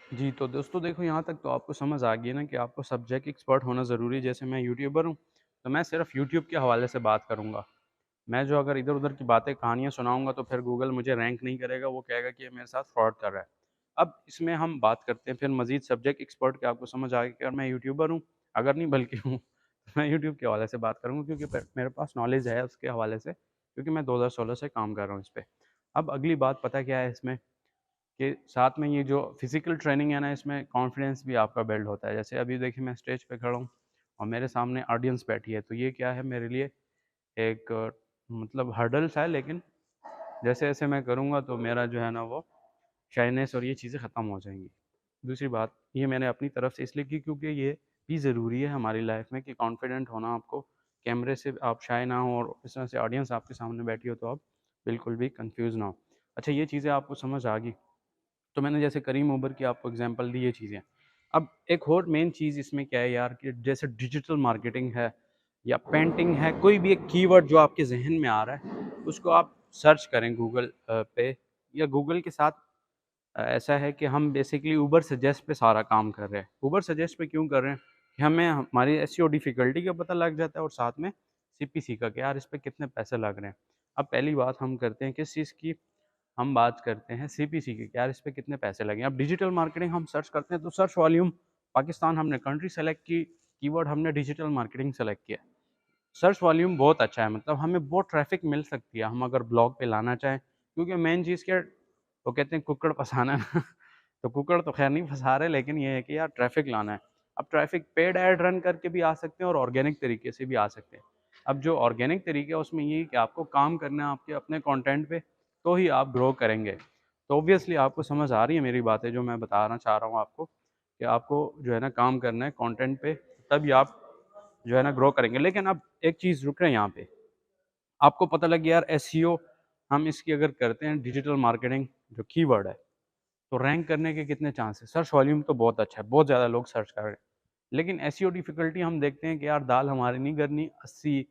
जी, तो दोस्तों देखो यहाँ तक तो आपको समझ आ गई है ना कि आपको सब्जेक्ट एक्सपर्ट होना ज़रूरी है। जैसे मैं यूट्यूबर हूँ, तो मैं सिर्फ़ यूट्यूब के हवाले से बात करूँगा। मैं जो अगर इधर-उधर की बातें, कहानियाँ सुनाऊँगा तो फिर गूगल मुझे रैंक नहीं करेगा, वो कहेगा कि ये मेरे साथ फ्रॉड कर रहा है। अब इसमें हम बात करते हैं फिर मज़ीद सब्जेक्ट एक्सपर्ट की। आपको समझ आ गई कि अगर मैं यूट्यूबर हूँ, अगर नहीं बल्कि हूँ, तो मैं यूट्यूब के हवाले से बात करूँगा क्योंकि मेरे पास नॉलेज है उसके हवाले से, क्योंकि मैं 2016 से काम कर रहा हूँ इस पे। अब अगली बात पता क्या है इसमें, कि साथ में ये जो फिज़िकल ट्रेनिंग है ना, इसमें कॉन्फिडेंस भी आपका बिल्ड होता है। जैसे अभी देखिए मैं स्टेज पे खड़ा हूँ और मेरे सामने ऑडियंस बैठी है, तो ये क्या है मेरे लिए एक मतलब हर्डल्स है, लेकिन जैसे-जैसे मैं करूँगा तो मेरा जो है ना वो शाइनेस और ये चीज़ें ख़त्म हो जाएँगी। दूसरी बात, ये मैंने अपनी तरफ से इसलिए की क्योंकि ये भी ज़रूरी है हमारी लाइफ़ में कि कॉन्फिडेंट होना आपको। कैमरे से आप शाय ना हो और इस तरह से ऑडियंस आपके सामने बैठी हो तो आप बिल्कुल भी कन्फ्यूज़ ना हो। अच्छा, ये चीज़ें आपको समझ आ गई। तो मैंने जैसे करीम उबर की आपको एग्जांपल दी ये चीज़ें। अब एक और मेन चीज़ इसमें क्या है यार, कि जैसे डिजिटल मार्केटिंग है या पेंटिंग है, कोई भी एक कीवर्ड जो आपके ज़हन में आ रहा है, उसको आप सर्च करें गूगल पे, या गूगल के साथ ऐसा है कि हम बेसिकली उबर सजेस्ट पे सारा काम कर रहे हैं। उबर सजेस्ट पे क्यों कर रहे हैं? कि हमें हमारी एसईओ डिफ़िकल्टी का पता लग जाता है और साथ में सीपीसी का, कि यार इस पे कितने पैसे लग रहे हैं। अब पहली बात हम करते हैं किस चीज़ की, हम बात करते हैं सीपीसी की, कि यार इस पे कितने पैसे लगे। अब डिजिटल मार्केटिंग हम सर्च करते हैं तो सर्च वॉल्यूम पाकिस्तान हमने कंट्री सेलेक्ट की, कीवर्ड हमने डिजिटल मार्केटिंग सेलेक्ट किया। सर्च वॉल्यूम बहुत अच्छा है, मतलब हमें बहुत ट्रैफ़िक मिल सकती है, हम अगर ब्लॉग पे लाना चाहें। क्योंकि मेन चीज़ क्या है, वो कहते हैं कुक्कड़ फँसाना है। तो कुक्कड़ तो ख़ैर नहीं फँसा रहे, लेकिन ये है कि यार ट्रैफ़िक लाना है। अब ट्रैफ़िक पेड ऐड रन करके भी आ सकते हैं और ऑर्गेनिक तरीके से भी आ सकते हैं। अब जो ऑर्गेनिक तरीका है उसमें ये है कि आपको काम करना है आपके अपने कंटेंट पे, तो ही आप ग्रो करेंगे। तो ऑब्वियसली आपको समझ आ रही है मेरी बातें जो मैं बताना चाह रहा हूँ आपको, कि आपको जो है ना काम करना है कंटेंट पे, तभी आप जो है ना ग्रो करेंगे। लेकिन अब एक चीज़ रुक रहे हैं यहाँ पे, आपको पता लग गया यार एसईओ हम इसकी अगर करते हैं डिजिटल मार्केटिंग जो कीवर्ड है, तो रैंक करने के कितने चांस है? सर्च वॉल्यूम तो बहुत अच्छा है, बहुत ज़्यादा लोग सर्च कर रहे हैं। लेकिन एसईओ डिफ़िकल्टी हम देखते हैं कि यार दाल हमारी नहीं गलनी, 80,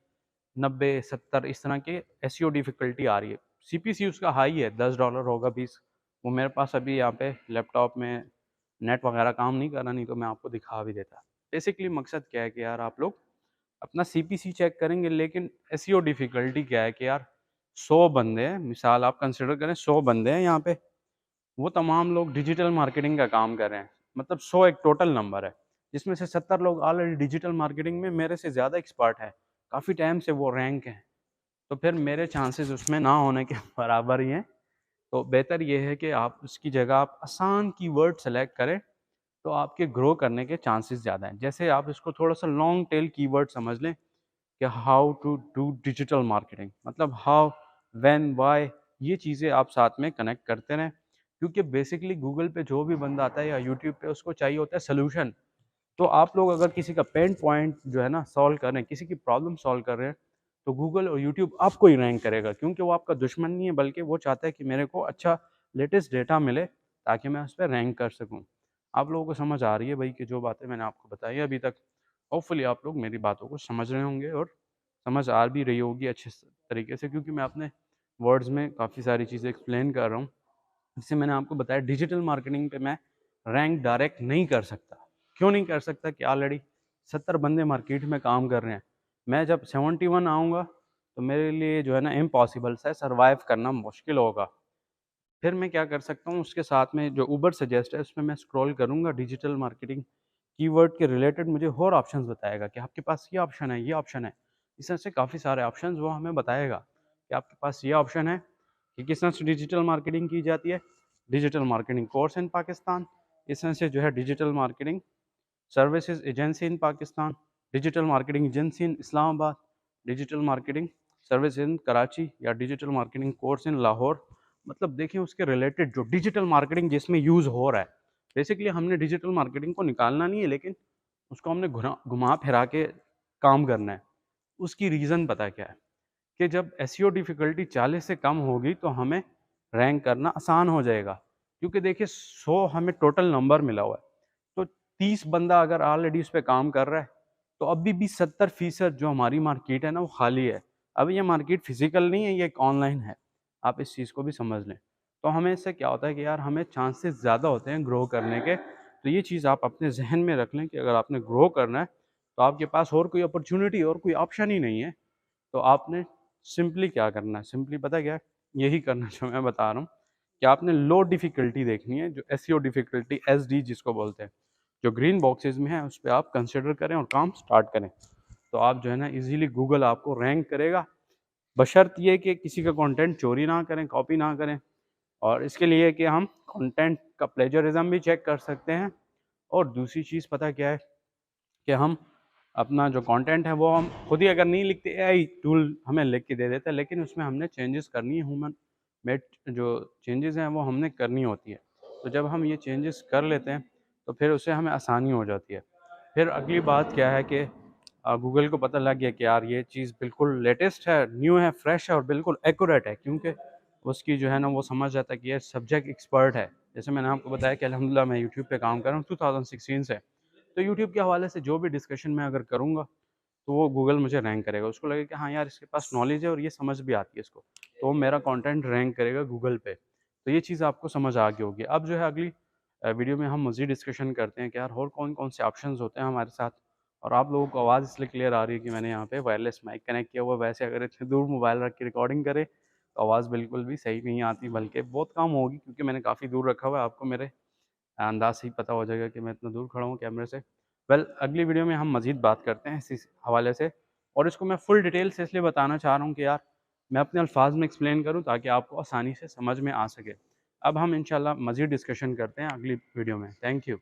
90, 70 इस तरह के एसईओ डिफ़िकल्टी आ रही है। सीपीसी उसका हाई है, $10 होगा 20। वो मेरे पास अभी यहाँ पे लैपटॉप में नेट वगैरह काम नहीं कर रहा, नहीं तो मैं आपको दिखा भी देता। बेसिकली मकसद क्या है कि यार आप लोग अपना सीपीसी चेक करेंगे, लेकिन एसईओ डिफ़िकल्टी क्या है कि यार 100 बंदे हैं, मिसाल आप कंसिडर करें 100 बंदे हैं यहाँ पे, वो तमाम लोग डिजिटल मार्केटिंग का काम कर रहे हैं। मतलब 100 एक टोटल नंबर है, जिसमें से 70 लोग ऑलरेडी डिजिटल मार्केटिंग में मेरे से ज़्यादा एक्सपर्ट हैं। काफ़ी टाइम से वो रैंक हैं, तो फिर मेरे चांसेस उसमें ना होने के बराबर ही हैं। तो बेहतर ये है कि आप उसकी जगह आप आसान कीवर्ड सेलेक्ट करें, तो आपके ग्रो करने के चांसेस ज़्यादा हैं। जैसे आप इसको थोड़ा-सा लॉन्ग टेल कीवर्ड समझ लें, कि how to do digital marketing, मतलब हाउ, व्हेन, व्हाई, ये चीज़ें आप साथ में कनेक्ट करते रहें। क्योंकि बेसिकली गूगल पे जो भी बंदा आता है या यूट्यूब पे, उसको चाहिए होता है सॉल्यूशन। तो आप लोग अगर किसी का पेन पॉइंट जो है ना सॉल्व कर रहे हैं, किसी की प्रॉब्लम सॉल्व कर रहे हैं, तो गूगल और यूट्यूब आपको ही रैंक करेगा, क्योंकि वो आपका दुश्मन नहीं है, बल्कि वो चाहता है कि मेरे को अच्छा लेटेस्ट डेटा मिले ताकि मैं उस पे रैंक कर सकूँ। आप लोगों को समझ आ रही है भाई कि जो बातें मैंने आपको बताई अभी तक, होपफुली आप लोग मेरी बातों को समझ रहे होंगे और समझ आ भी रही होगी अच्छे तरीके से, क्योंकि मैं अपने वर्ड्स में काफ़ी सारी चीज़ें एक्सप्लेन कर रहा हूँ। जैसे मैंने आपको बताया डिजिटल मार्केटिंग पे मैं रैंक डायरेक्ट नहीं कर सकता। क्यों नहीं कर सकता? कि ऑलरेडी 70 बंदे मार्केट में काम कर रहे हैं। मैं जब 71 आऊँगा तो मेरे लिए जो है ना इम्पॉसिबल सा है, सर्वाइव करना मुश्किल होगा। फिर मैं क्या कर सकता हूँ, उसके साथ में जो उबर सजेस्ट है उसमें मैं स्क्रॉल करूँगा, डिजिटल मार्केटिंग कीवर्ड के रिलेटेड मुझे और ऑप्शंस बताएगा कि आपके पास ये ऑप्शन है, ये ऑप्शन है। इस तरह से काफ़ी सारे ऑप्शंस वो हमें बताएगा कि आपके पास ये ऑप्शन है, कि किस तरह से डिजिटल मार्केटिंग की जाती है, digital marketing course in Pakistan, इस तरह से जो है digital marketing services agency in Pakistan, digital marketing agency in Islamabad, digital marketing service in Karachi, या digital marketing course in Lahore. मतलब देखिए उसके रिलेटेड जो डिजिटल मार्केटिंग जिसमें यूज़ हो रहा है, बेसिकली हमने डिजिटल मार्केटिंग को निकालना नहीं है, लेकिन उसको हमने घुमा फिरा के काम करना है। उसकी रीज़न पता है क्या है? कि जब एसईओ डिफ़िकल्टी 40 से कम होगी तो हमें रैंक करना आसान हो जाएगा। क्योंकि देखिए 100 हमें टोटल नंबर मिला हुआ है। तो 30 बंदा अगर ऑलरेडी उस पे काम कर रहा है, तो अभी भी 70% जो हमारी मार्केट है ना वो खाली है। अब ये मार्केट फिज़िकल नहीं है, ये एक ऑनलाइन है। आप इस चीज़ को भी समझ लें। तो हमें इससे क्या होता है कि यार हमें चांसेस ज़्यादा होते हैं ग्रो करने के। तो ये चीज़ आप अपने जहन में रख लें कि अगर आपने ग्रो करना है तो आपके पास और कोई अपॉर्चुनिटी और कोई ऑप्शन ही नहीं है। तो आपने सिंपली क्या करना है, सिंपली पता है क्या है? यही करना जो मैं बता रहा हूँ कि आपने लो डिफ़िकल्टी देखनी है, जो एसईओ डिफ़िकल्टी एसडी जिसको बोलते हैं। जो ग्रीन बॉक्सेस में है उस पे आप कंसिडर करें और काम स्टार्ट करें। तो आप जो है ना इज़िली गूगल आपको रैंक करेगा, बशर्त ये कि किसी का कंटेंट चोरी ना करें, कॉपी ना करें। और इसके लिए कि हम कंटेंट का प्लेजरिज्म भी चेक कर सकते हैं। और दूसरी चीज़ पता क्या है कि हम अपना जो कंटेंट है वो हम खुद ही अगर नहीं लिखते, एआई टूल हमें लिख के दे देता है, लेकिन उसमें हमने चेंजेस करनी है, ह्यूमन मेड जो चेंजेस हैं वो हमने करनी होती है। तो जब हम ये चेंजेस कर लेते हैं तो फिर उससे हमें आसानी हो जाती है। फिर अगली बात क्या है कि गूगल को पता लग गया कि यार ये चीज़ बिल्कुल लेटेस्ट है, न्यू है, फ्रेश है और बिल्कुल एक्यूरेट है, क्योंकि उसकी जो है ना वो समझ जाता है कि ये सब्जेक्ट एक्सपर्ट है। जैसे मैंने आपको बताया कि अल्हम्दुलिल्लाह मैं यूट्यूब पे काम कर रहा हूँ 2016 से। तो यूट्यूब के हवाले से जो भी डिस्कशन मैं अगर करूँगा तो वो गूगल मुझे रैंक करेगा। उसको लगेगा कि हाँ यार इसके पास नॉलेज है और ये समझ भी आती है इसको, तो वो मेरा कंटेंट रैंक करेगा गूगल पे। तो ये चीज़ आपको समझ आ गई होगी। अब जो है अगली वीडियो में हम मज़ीद डिस्कशन करते हैं कि यार और कौन-कौन से ऑप्शंस होते हैं हमारे साथ। और आप लोगों को आवाज़ इसलिए क्लियर आ रही है कि मैंने यहाँ पे वायरलेस माइक कनेक्ट किया हुआ है। वैसे अगर इतनी दूर मोबाइल रख के रिकॉर्डिंग करें तो आवाज़ बिल्कुल भी सही नहीं आती, बल्कि बहुत कम होगी, क्योंकि मैंने काफ़ी दूर रखा हुआ है। आपको मेरे अंदाज़ से ही पता हो जाएगा कि मैं इतना दूर खड़ा हूँ कैमरे से। वेल अगली वीडियो में हम मज़ीद बात करते हैं इसी हवाले से। और इसको मैं फुल डिटेल से इसलिए बताना चाह रहा हूँ कि यार मैं अपने अल्फाज में एक्सप्लेन करूँ ताकि आपको आसानी से समझ में आ सके। अब हम इंशाल्लाह मज़ीद डिस्कशन करते हैं अगली वीडियो में। Thank you.